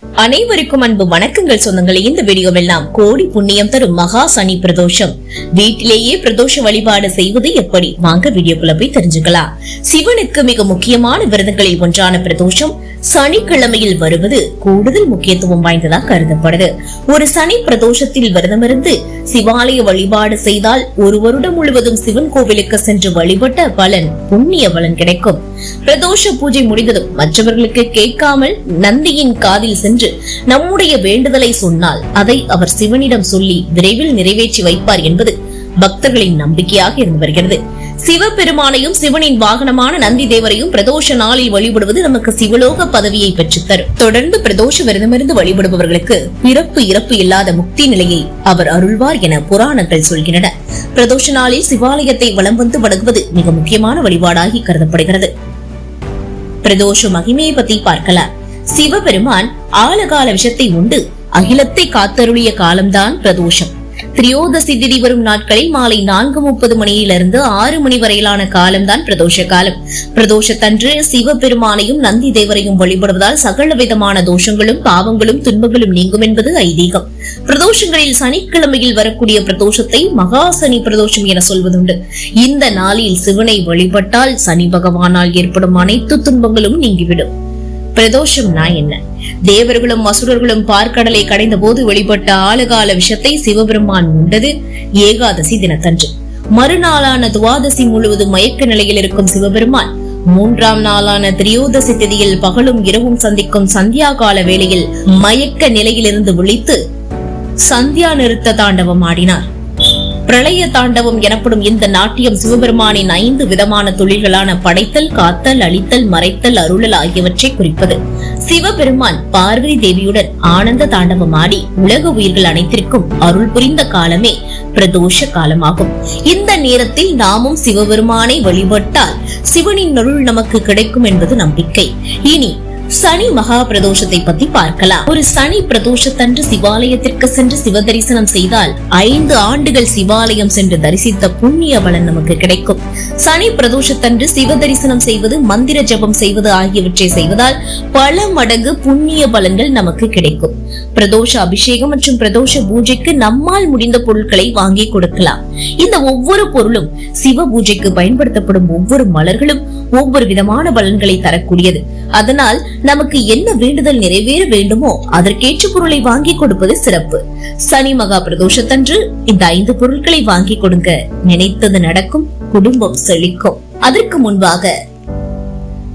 அனைவருக்கும் அன்பு வணக்கங்கள் சொந்தங்களே. இந்த வீடியோவில் நாம் கோடி புண்ணியம் தரும் மகா சனி பிரதோஷம் வீட்டிலேயே பிரதோஷ வழிபாடு செய்வது எப்படி, வாங்க வீடியோக்குள்ள போய் தெரிஞ்சுக்கலாம். சிவனுக்கு மிக முக்கியமான விரதங்களில் ஒன்றான பிரதோஷம் சனிக்கிழமையில் வருவது கூடுதல் முக்கியத்துவம் வாய்ந்ததா கருதப்படுது. ஒரு சனி பிரதோஷத்தில் விரதமிருந்து சிவாலய வழிபாடு செய்தால் ஒரு வருடம் முழுவதும் சிவன் கோவிலுக்கு சென்று வழிபட்ட பலன் புண்ணிய பலன் கிடைக்கும். பிரதோஷ பூஜை முடிந்ததும் மற்றவர்களுக்கு கேட்காமல் நந்தியின் காதில் சென்று நம்முடைய வேண்டுதலை சொன்னால் அதை அவர் சிவனிடம் சொல்லி விரைவில் நிறைவேற்றி வைப்பார் என்பது பக்தர்களின் நம்பிக்கையாக இருந்து வருகிறது. சிவபெருமானையும் சிவனின் வாகனமான நந்தி தேவரையும் பிரதோஷ நாளில் வழிபடுவது நமக்கு சிவலோக பதவியை பெற்றுத்தரும். தொடர்ந்து பிரதோஷ விரதமிருந்து வழிபடுபவர்களுக்கு பிறப்பு இறப்பு இல்லாத முக்தி நிலையை அவர் அருள்வார் என புராணங்கள் சொல்கின்றன. பிரதோஷ நாளில் சிவாலயத்தை வலம் வந்து வணங்குவது மிக முக்கியமான வழிபாடாகி கருதப்படுகிறது. பிரதோஷ மகிமையை பத்தி பார்க்கலாம். சிவபெருமான் ஆலகால விஷத்தை உண்டு அகிலத்தை காத்தருளிய காலம்தான் பிரதோஷம். திரியோதசி திதி வரும் நாட்களில் மாலை 4:30 மணியிலிருந்து 6 மணி வரையிலான காலம்தான் பிரதோஷ காலம். பிரதோஷத்தன்று சிவபெருமானையும் நந்தி தேவரையும் வழிபடுவதால் சகல விதமான தோஷங்களும் பாவங்களும் துன்பங்களும் நீங்கும் என்பது ஐதீகம். பிரதோஷங்களில் சனிக்கிழமையில் வரக்கூடிய பிரதோஷத்தை மகா சனி பிரதோஷம் என சொல்வதுண்டு. இந்த நாளில் சிவனை வழிபட்டால் சனி பகவானால் ஏற்படும் அனைத்து துன்பங்களும் நீங்கிவிடும். பிரதோஷம் என்ன? தேவர்களும் அசுரர்களும் பார்க்கடலை கடைந்த போது வெளிப்பட்ட ஆலகால விஷத்தை சிவபெருமான் உண்டது ஏகாதசி தினத்தன்று. மறுநாளான துவாதசி முழுவதும் மயக்க நிலையில் இருக்கும் சிவபெருமான் 3ஆம் நாளான திரியோதசி திதியில் பகலும் இரவும் சந்திக்கும் சந்தியா கால வேளையில் மயக்க நிலையிலிருந்து விழித்து சந்தியா நிறுத்த தாண்டவம் ஆடினார். பிரளய தாண்டவம் எனப்படும் இந்த நாட்டியம் சிவபெருமானின் 5 விதமான தொழில்களான படைத்தல், காத்தல், அழித்தல், மறைத்தல், அருளல் ஆகியவற்றை குறிப்பது. சிவபெருமான் பார்வதி தேவியுடன் ஆனந்த தாண்டவம் ஆடி உலக உயிர்கள் அனைத்திற்கும் அருள் புரிந்த காலமே பிரதோஷ காலமாகும். இந்த நேரத்தில் நாமும் சிவபெருமானை வழிபட்டால் சிவனின் அருள் நமக்கு கிடைக்கும் என்பது நம்பிக்கை. இனி சனி மகா பிரதோஷத்தை பத்தி பார்க்கலாம். ஒரு சனி பிரதோஷத்தன்று சிவாலயத்திற்கு சென்று சிவ தரிசனம் செய்தால் 5 ஆண்டுகள் சிவாலயம் சென்று தரிசித்த புண்ணிய பலன் நமக்கு கிடைக்கும். சனி பிரதோஷத்தன்று சிவ தரிசனம் செய்வது, மந்திர ஜபம் செய்வது ஆகியவற்றை செய்வதால் பல மடங்கு புண்ணிய பலன்கள் நமக்கு கிடைக்கும். பிரதோஷ அபிஷேகம் மற்றும் பிரதோஷ பூஜைக்கு நம்மால் முடிந்த பொருட்களை வாங்கி கொடுக்கலாம். இந்த ஒவ்வொரு பொருளும் சிவ பூஜைக்கு பயன்படுத்தப்படும் ஒவ்வொரு மலர்களும் ஒவ்வொரு விதமான பலன்களை தரக்கூடியது. அதனால் நமக்கு என்ன வேண்டுதல் நிறைவேற வேண்டுமோ அதற்கேற்ற பொருளை வாங்கி கொடுப்பது சிறப்பு. சனி மகா பிரதோஷத்தன்று இந்த 5 பொருட்களை வாங்கி கொடுங்க, நினைத்தது நடக்கும், குடும்பம் செழிக்கும். அதற்கு முன்பாக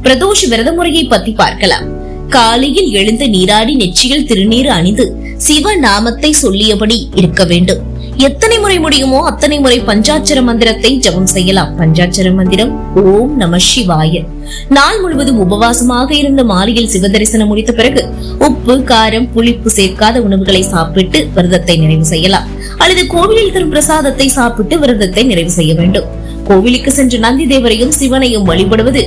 பிரதோஷ விரத முறையை பத்தி பார்க்கலாம். காலையில் எழுந்து நீராடி நெற்றியில் திருநீர் அணிந்து சிவ நாமத்தை சொல்லியபடி இருக்க வேண்டும். எத்தனை முறை முடியுமோ அத்தனை முறை பஞ்சாட்சர மந்திரத்தை ஜபம் செய்யலாம். பஞ்சாட்சர மந்திரம் ஓம் நம சிவாய. நாள் முழுவதும் உபவாசமாக இருந்த மாலையில் சிவ தரிசனம் முடித்த பிறகு உப்பு, காரம், புளிப்பு சேர்க்காத உணவுகளை சாப்பிட்டு விரதத்தை நிறைவு செய்யலாம். அல்லது கோவிலில் தரும் பிரசாதத்தை சாப்பிட்டு விரதத்தை நிறைவு செய்ய வேண்டும். கோவிலுக்கு சென்று நந்தி தேவரையும் சிவனையும் வழிபடுவது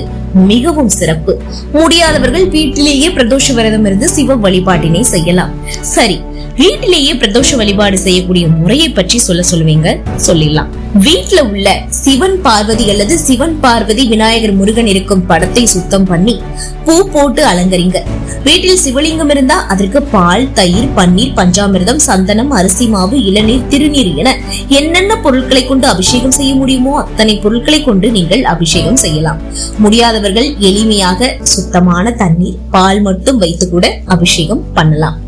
மிகவும் சிறப்பு. முடியாதவர்கள் வீட்டிலேயே பிரதோஷ விரதம் இருந்து சிவ வழிபாட்டினை செய்யலாம். சரி, வீட்டிலேயே பிரதோஷ வழிபாடு செய்யக்கூடிய முறையை பற்றி சொல்லுவீங்க, சொல்லிடலாம். வீட்டுல உள்ள சிவன் பார்வதி அல்லது சிவன் பார்வதி விநாயகர் முருகன் இருக்கும் படத்தை சுத்தம் பண்ணி பூ போட்டு அலங்கரிங்க. வீட்டில் சிவலிங்கம் இருந்தா அதற்கு பால், தயிர், பன்னீர், பஞ்சாமிர்தம், சந்தனம், அரிசி மாவு, இளநீர், திருநீர் என என்னென்ன பொருட்களை கொண்டு அபிஷேகம் செய்ய முடியுமோ அத்தனை பொருட்களை கொண்டு நீங்கள் அபிஷேகம் செய்யலாம். முடியாதவர்கள் எளிமையாக சுத்தமான தண்ணீர், பால் மட்டும் வைத்து கூட அபிஷேகம் பண்ணலாம்.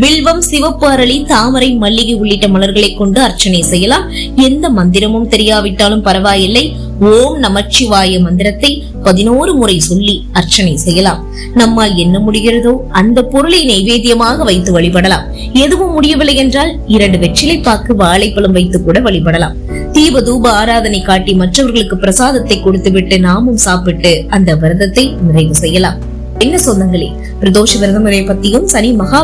வில்வம், சிவப்பு அரளி, தாமரை, மல்லிகை உள்ளிட்ட மலர்களை கொண்டு அர்ச்சனை செய்யலாம். எந்த மந்திரமும் தெரியாவிட்டாலும் பரவாயில்லை, ஓம் நமச்சிவாய மந்திரத்தை 11 முறை சொல்லி அர்ச்சனை செய்யலாம். நம்மால் என்ன முடிகிறதோ அந்த பொருளை நைவேத்தியமாக வைத்து வழிபடலாம். எதுவும் முடியவில்லை என்றால் 2 வெற்றிலை பாக்கு, வாழைப்பழம் வைத்து கூட வழிபடலாம். தீப தூப ஆராதனை காட்டி மற்றவர்களுக்கு பிரசாதத்தை கொடுத்துவிட்டு நாமும் சாப்பிட்டு அந்த விரதத்தை நிறைவு செய்யலாம். என்ன சொந்தங்களே, பிரதோஷ விரத முறை பத்தியும் சனி மகா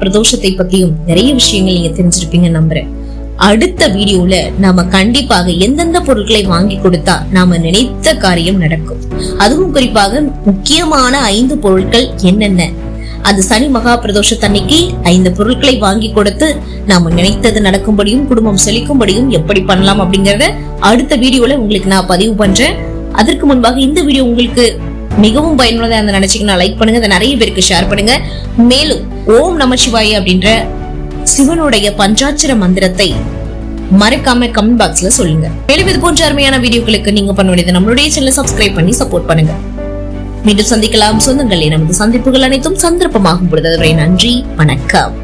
பிரதோஷத்தை பத்தியும் நிறைய விஷயங்கள் நீங்க தெரிஞ்சிருப்பீங்க நம்புறேன். அடுத்த வீடியோல நாம கண்டிப்பாக எந்தெந்த பொருட்களை வாங்கி கொடுத்தா நாம நினைத்த காரியம் நடக்கும், அதுவும் குறிப்பாக முக்கியமான 5 பொருட்கள் என்னென்ன, அது சனி மகா பிரதோஷத்தன்னைக்கு 5 பொருட்களை வாங்கி கொடுத்து நாம நினைத்தது நடக்கும்படியும் குடும்பம் செழிக்கும்படியும் எப்படி பண்ணலாம் அப்படிங்கறத அடுத்த வீடியோல உங்களுக்கு நான் பதிவு பண்றேன். அதற்கு முன்பாக இந்த வீடியோ உங்களுக்கு மிகவும் பயனுள்ளதா இருந்து நினைச்சீங்கன்னா லைக் பண்ணுங்க, அதை நிறைய பேருக்கு ஷேர் பண்ணுங்க. மேலும் ஓம் நமசிவாய அப்படின்ற சிவனுடைய பஞ்சாட்சர மந்திரத்தை மறக்காம கமெண்ட் பாக்ஸ்ல சொல்லுங்க. மேலும் இது போன்ற அருமையான வீடியோக்களுக்கு நீங்க பண்ண வேண்டியது நம்மளுடைய சேனலை சப்ஸ்கிரைப் பண்ணி சப்போர்ட் பண்ணுங்க. மீண்டும் சந்திக்கலாம் சொந்தங்களே. நமது சந்திப்புகள் அனைத்தும் சந்தர்ப்பமாகும் பொழுது நன்றி, வணக்கம்.